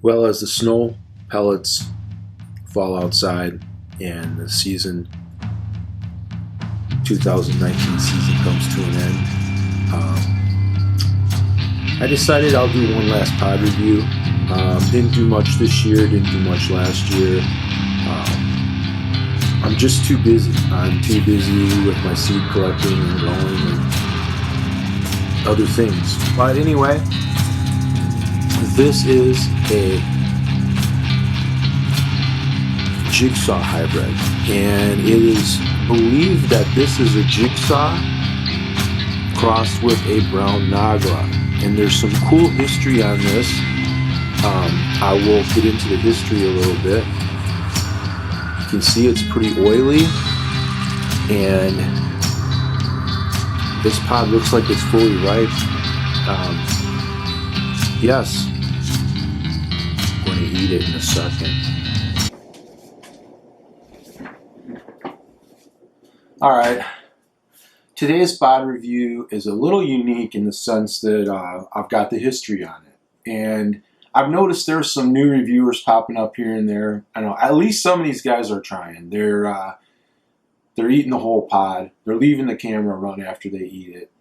Well, as the snow pellets fall outside and the 2019 season comes to an end, I decided I'll do one last pod review. Didn't do much this year, didn't do much last year. I'm just too busy. I'm too busy with my seed collecting and growing and other things. But anyway, this is a Jigsaw Hybrid, and it is believed that this is a Jigsaw crossed with a brown Nagla, and there's some cool history on this. I will get into the history a little bit. You can see it's pretty oily, and this pod looks like it's fully ripe. Yes, I'm going to eat it in a second. Alright, today's pod review is a little unique in the sense that I've got the history on it. And I've noticed there's some new reviewers popping up here and there. I know at least some of these guys are trying. They're eating the whole pod. They're leaving the camera run after they eat it.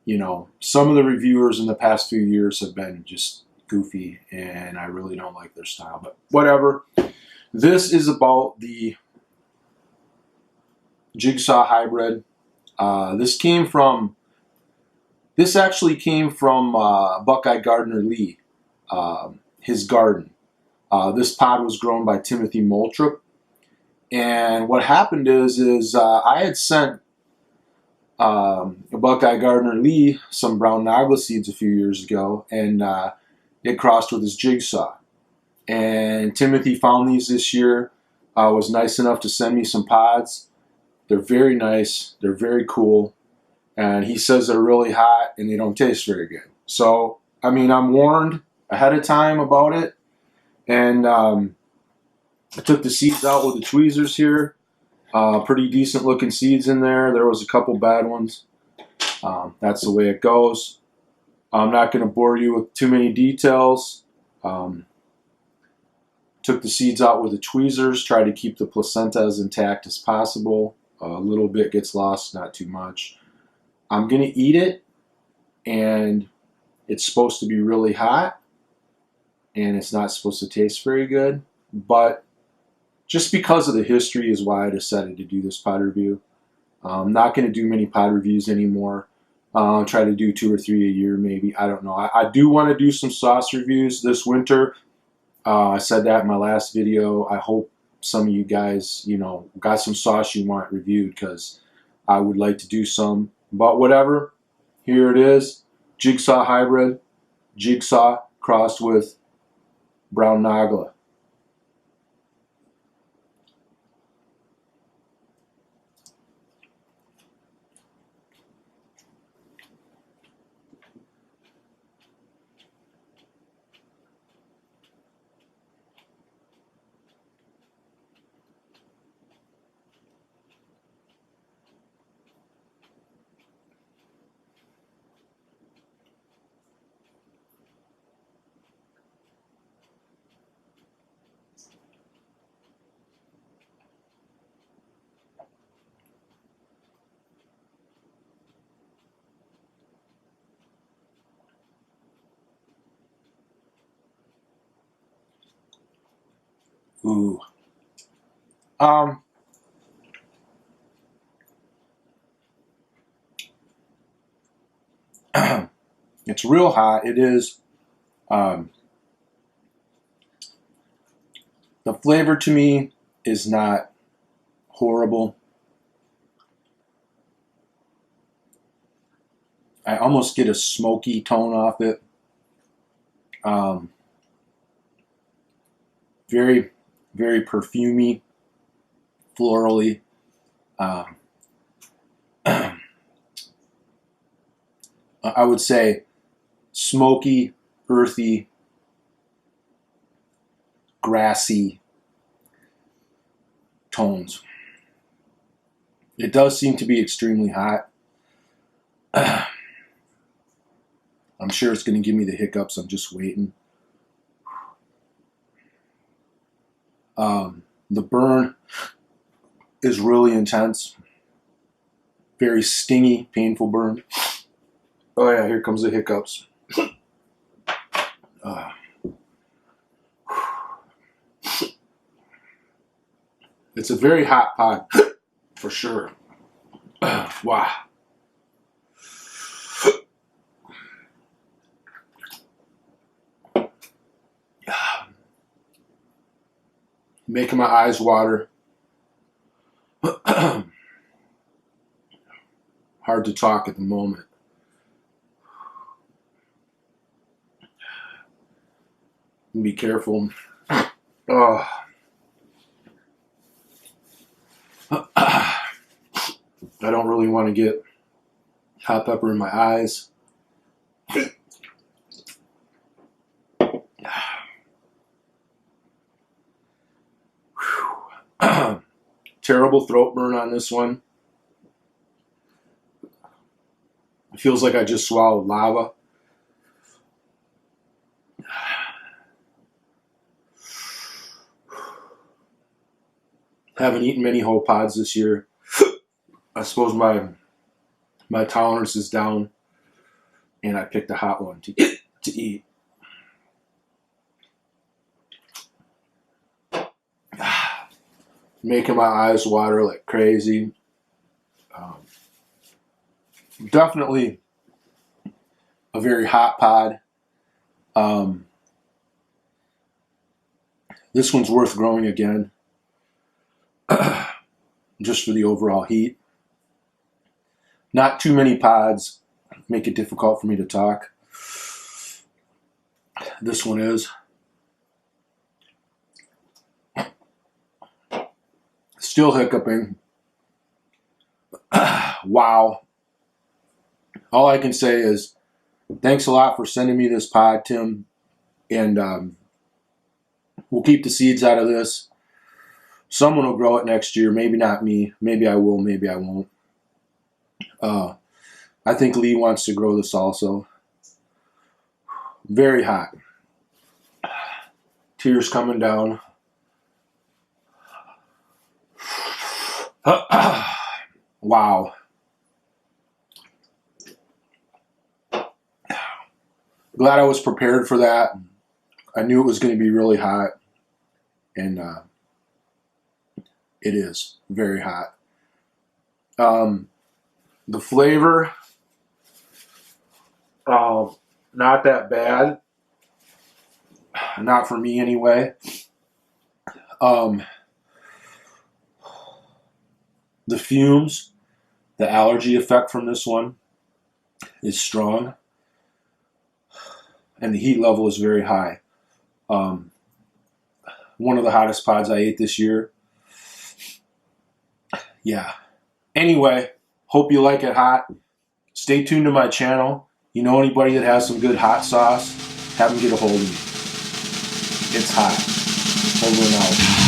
You know, some of the reviewers in the past few years have been just goofy, and I really don't like their style. But whatever. This is about the Jigsaw Hybrid. This actually came from Buckeye Gardner Lee, his garden. This pod was grown by Timothy Moulthrop, and what happened is I had sent Buckeye Gardner Lee some brown Nagla seeds a few years ago, and it crossed with his Jigsaw. And Timothy found these this year. Was nice enough to send me some pods. They're very nice. They're very cool. And he says they're really hot and they don't taste very good. So, I mean, I'm warned ahead of time about it. And I took the seeds out with the tweezers here. Pretty decent looking seeds in there. There was a couple bad ones. That's the way it goes. I'm not going to bore you with too many details. Took the seeds out with the tweezers. Tried to keep the placenta as intact as possible. A little bit gets lost, not too much. I'm going to eat it, and it's supposed to be really hot, and it's not supposed to taste very good, but just because of the history is why I decided to do this pod review. I'm not going to do many pod reviews anymore. I'll try to do 2 or 3 a year maybe. I don't know. I do want to do some sauce reviews this winter. I said that in my last video. I hope some of you guys, you know, got some sauce you want reviewed, because I would like to do some. But whatever, here it is. Jigsaw Hybrid, Jigsaw crossed with brown Nagla. Ooh. It's real hot. It is. The flavor to me is not horrible. I almost get a smoky tone off it. Very, very perfumey, florally. I would say smoky, earthy, grassy tones. It does seem to be extremely hot. I'm sure it's going to give me the hiccups. I'm just waiting. The burn is really intense. Very stingy, painful burn. Oh yeah, here comes the hiccups. It's a very hot pod, for sure. Wow. Making my eyes water. Hard to talk at the moment. Be careful. Oh. I don't really want to get hot pepper in my eyes. Terrible throat burn on this one. It feels like I just swallowed lava. Haven't eaten many whole pods this year. I suppose my tolerance is down, and I picked a hot one to eat. Making my eyes water like crazy. Definitely a very hot pod. This one's worth growing again, just for the overall heat. Not too many pods make it difficult for me to talk. This one is. Still hiccuping. Wow. All I can say is thanks a lot for sending me this pod, Tim. And we'll keep the seeds out of this. Someone will grow it next year. Maybe not me. Maybe I will. Maybe I won't. I think Lee wants to grow this also. Very hot. Tears coming down. Wow. Glad I was prepared for that. I knew it was going to be really hot. And it is very hot. The flavor, not that bad. Not for me anyway. The fumes, the allergy effect from this one is strong. And the heat level is very high. One of the hottest pods I ate this year. Yeah. Anyway, hope you like it hot. Stay tuned to my channel. You know anybody that has some good hot sauce, have them get a hold of me. It's hot. Over and out.